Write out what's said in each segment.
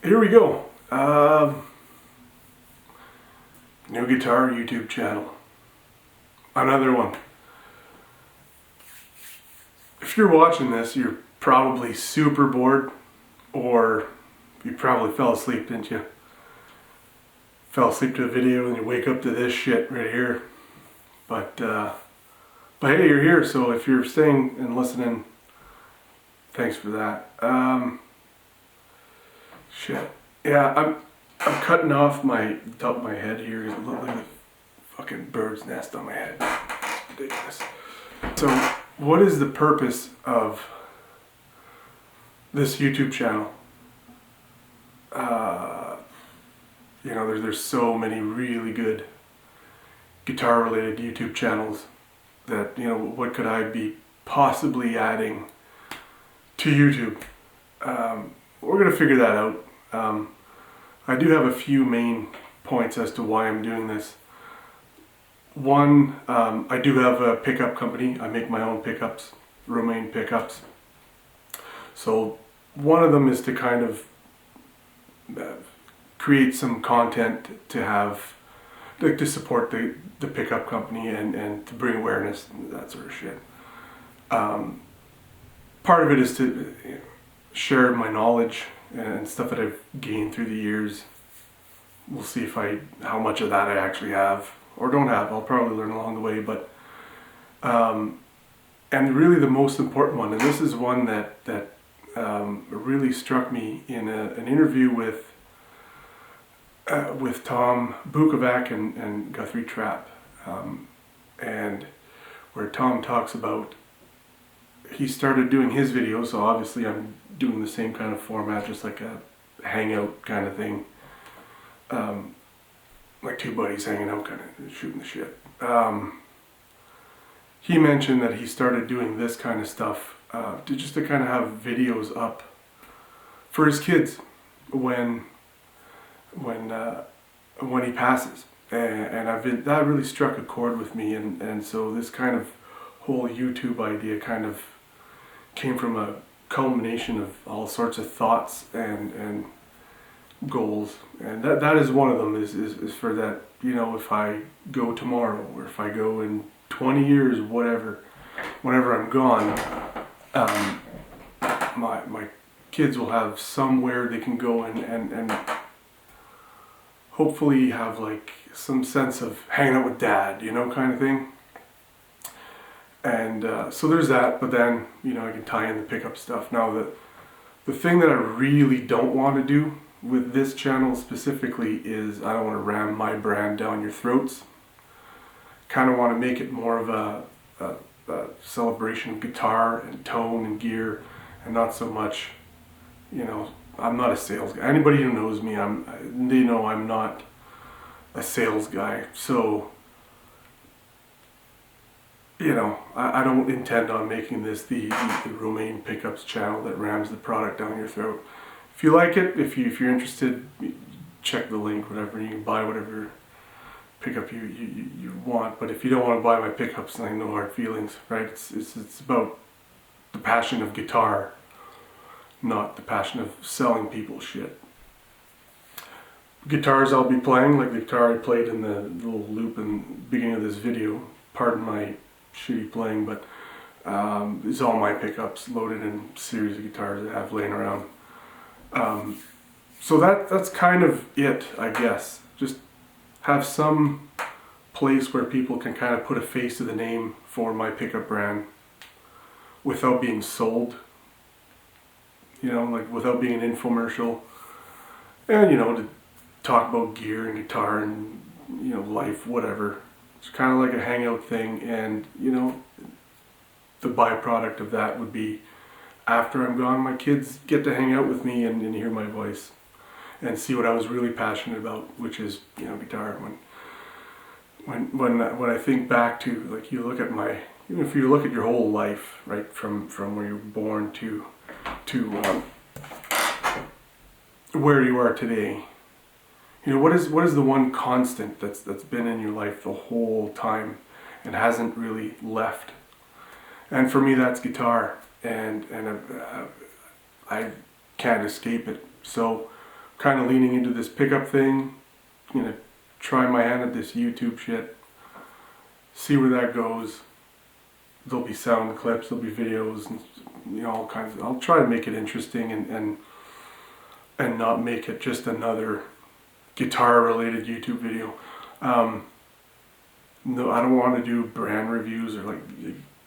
Here we go. New guitar YouTube channel. Another one. If you're watching this, you're probably super bored, or you probably fell asleep, didn't you? Fell asleep to a video and you wake up to this shit right here. But hey, you're here, so if you're staying and listening, thanks for that. Shit. Yeah, I'm cutting off my top of my head here. It looks like a fucking bird's nest on my head. It's ridiculous. So, what is the purpose of this YouTube channel? You know, there's so many really good guitar-related YouTube channels that, you know, what could I be possibly adding to YouTube? We're gonna figure that out. I do have a few main points as to why I'm doing this. One, I do have a pickup company. I make my own pickups, romaine pickups. So one of them is to kind of create some content to have, like, to support the pickup company and to bring awareness and that sort of shit. Part of it is to share my knowledge and stuff that I've gained through the years. We'll see how much of that I actually have or don't have. I'll probably learn along the way, but and really the most important one, and this is one that really struck me in an interview with Tom Bukovac and Guthrie Trapp, and where Tom talks about, he started doing his videos, so obviously I'm doing the same kind of format, just like a hangout kind of thing, like two buddies hanging out, kind of shooting the shit. He mentioned that he started doing this kind of stuff to kind of have videos up for his kids when he passes, and that really struck a chord with me, and so this kind of whole YouTube idea kind of came from a culmination of all sorts of thoughts and goals, and that is one of them, is for that, you know, if I go tomorrow or if I go in 20 years, whenever I'm gone, my kids will have somewhere they can go and hopefully have like some sense of hanging out with dad, you know, kind of thing. And so there's that, but then, you know, I can tie in the pickup stuff. Now, the thing that I really don't want to do with this channel specifically is I don't want to ram my brand down your throats. Kind of want to make it more of a celebration of guitar and tone and gear, and not so much, you know, I'm not a sales guy. Anybody who knows me, they know I'm not a sales guy. So, you know, I don't intend on making this the romaine pickups channel that rams the product down your throat. If you like it, if you're interested, check the link, whatever. You can buy whatever pickup you want. But if you don't want to buy my pickups, then no hard feelings, right? It's about the passion of guitar, not the passion of selling people shit. Guitars I'll be playing, like the guitar I played in the little loop in the beginning of this video. Pardon my shitty playing, but it's all my pickups loaded in a series of guitars I have laying around. So that's kind of it, I guess. Just have some place where people can kind of put a face to the name for my pickup brand without being sold. You know, like without being an infomercial, and, you know, to talk about gear and guitar and, you know, life, whatever. It's kind of like a hangout thing, and, you know, the byproduct of that would be, after I'm gone, my kids get to hang out with me and hear my voice and see what I was really passionate about, which is, you know, guitar. When I think back to, like, you look at even if you look at your whole life, right, from where you were born to where you are today, you know, what is the one constant that's been in your life the whole time and hasn't really left? And for me, that's guitar, and I can't escape it. So kind of leaning into this pickup thing. Gonna try my hand at this YouTube shit. See where that goes. There'll be sound clips, there'll be videos, and you know, all kinds of. I'll try to make it interesting and not make it just another guitar-related YouTube video. No, I don't want to do brand reviews or like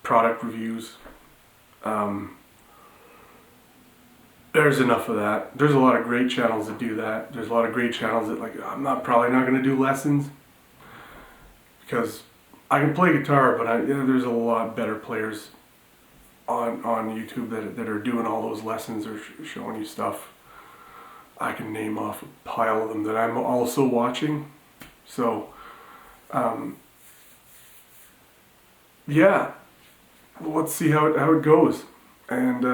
product reviews. There's enough of that. There's a lot of great channels that do that. There's a lot of great channels that, like, I'm probably not going to do lessons because I can play guitar, but there's a lot better players on YouTube that are doing all those lessons or showing you stuff. I can name off a pile of them that I'm also watching. So, yeah, let's see how it goes, and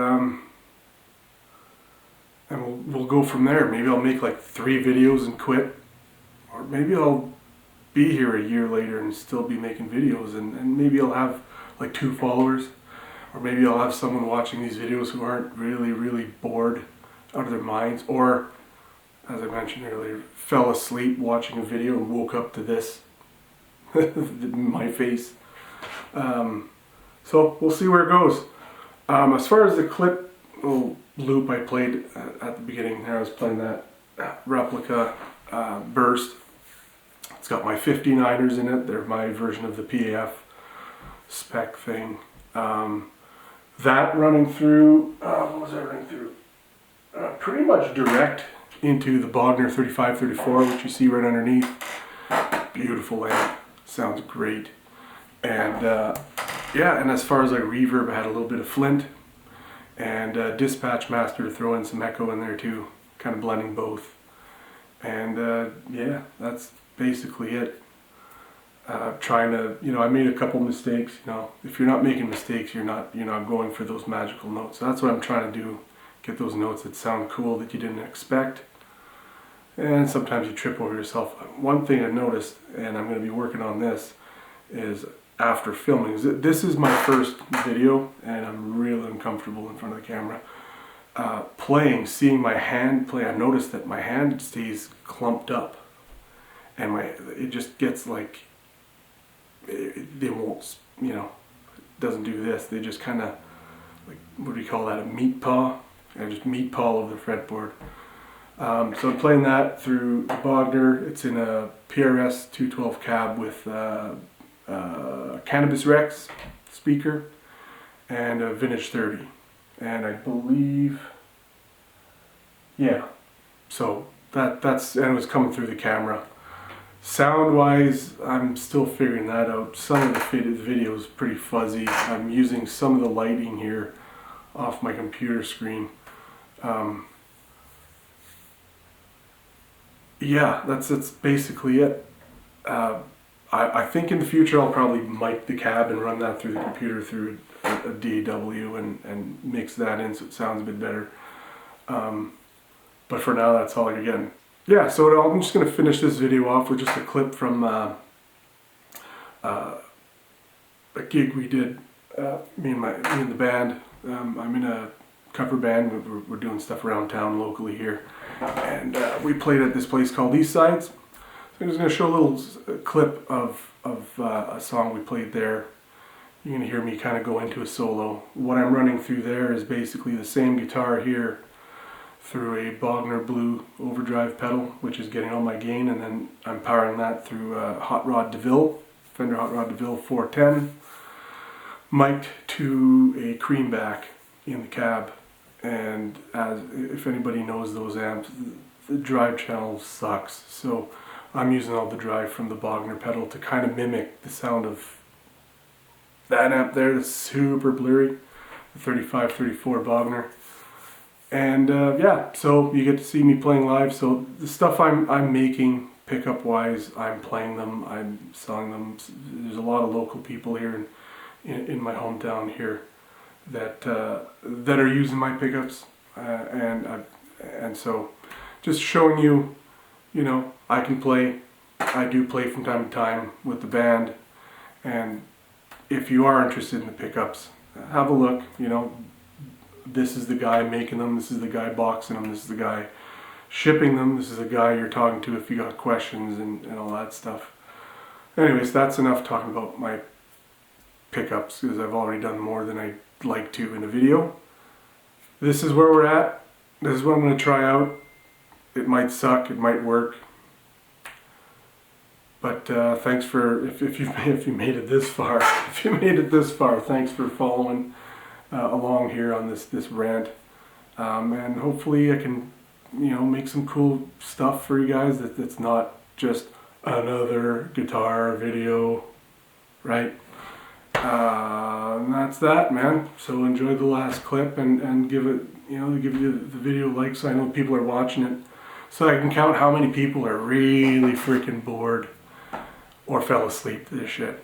we'll go from there. Maybe I'll make like 3 videos and quit, or maybe I'll be here a year later and still be making videos, and maybe I'll have like 2 followers, or maybe I'll have someone watching these videos who aren't really bored out of their minds, or, as I mentioned earlier, fell asleep watching a video and woke up to this, my face. So we'll see where it goes. As far as the clip little loop I played at the beginning there, I was playing that replica burst. It's got my 59ers in it. They're my version of the PAF spec thing. That running through, what was I running through? Pretty much direct into the Bogner 3534, which you see right underneath. Beautiful amp, sounds great. And yeah, and as far as like reverb, I had a little bit of Flint and Dispatch Master to throw in some echo in there too, kind of blending both. And yeah, that's basically it. Trying to, you know, I made a couple mistakes. You know, if you're not making mistakes, you're not going for those magical notes. So that's what I'm trying to do. Get those notes that sound cool that you didn't expect. And sometimes you trip over yourself. One thing I noticed, and I'm going to be working on this, is after filming. This is my first video, and I'm really uncomfortable in front of the camera. Seeing my hand play, I noticed that my hand stays clumped up, and it just gets like, they won't, doesn't do this. They just kind of, like, what do you call that, a meat paw? I just meat paw over the fretboard. So I'm playing that through Bogner. It's in a PRS 212 cab with Cannabis Rex speaker and a Vintage 30, and I believe, yeah, so that's, and it was coming through the camera. Sound wise, I'm still figuring that out. Some of the video is pretty fuzzy. I'm using some of the lighting here off my computer screen. Yeah, that's basically it. I think in the future I'll probably mic the cab and run that through the computer through a DAW and mix that in so it sounds a bit better. But for now, that's all I get. Yeah, so I'm just going to finish this video off with just a clip from a gig we did, me and the band. I'm in a cover band. We're doing stuff around town locally here, and we played at this place called liiiight. So I'm just going to show a little clip of a song we played there. You're going to hear me kind of go into a solo. What I'm running through there is basically the same guitar here through a Bogner Blue overdrive pedal, which is getting all my gain, and then I'm powering that through a Hot Rod DeVille, Fender Hot Rod DeVille 410, mic'd to a creamback in the cab. And if anybody knows those amps, the drive channel sucks, so I'm using all the drive from the Bogner pedal to kind of mimic the sound of that amp there. That's super blurry, the 3534 Bogner. And yeah, so you get to see me playing live. So the stuff I'm making pickup wise, I'm playing them, I'm selling them. There's a lot of local people here in my hometown here that are using my pickups, and so just showing you, I can play. I do play from time to time with the band, and if you are interested in the pickups, have a look. This is the guy making them, this is the guy boxing them, this is the guy shipping them. This is a guy you're talking to if you got questions and all that stuff. Anyways, that's enough talking about my pickups, because I've already done more than I'd like to in a video. This is where we're at. This is what I'm going to try out. It might suck, it might work. But thanks for, if you made it this far, thanks for following along here on this rant. And hopefully I can, make some cool stuff for you guys that's not just another guitar video, right? And that's that, man. So enjoy the last clip and give it, give you the video likes so I know people are watching it, so I can count how many people are really freaking bored or fell asleep to this shit.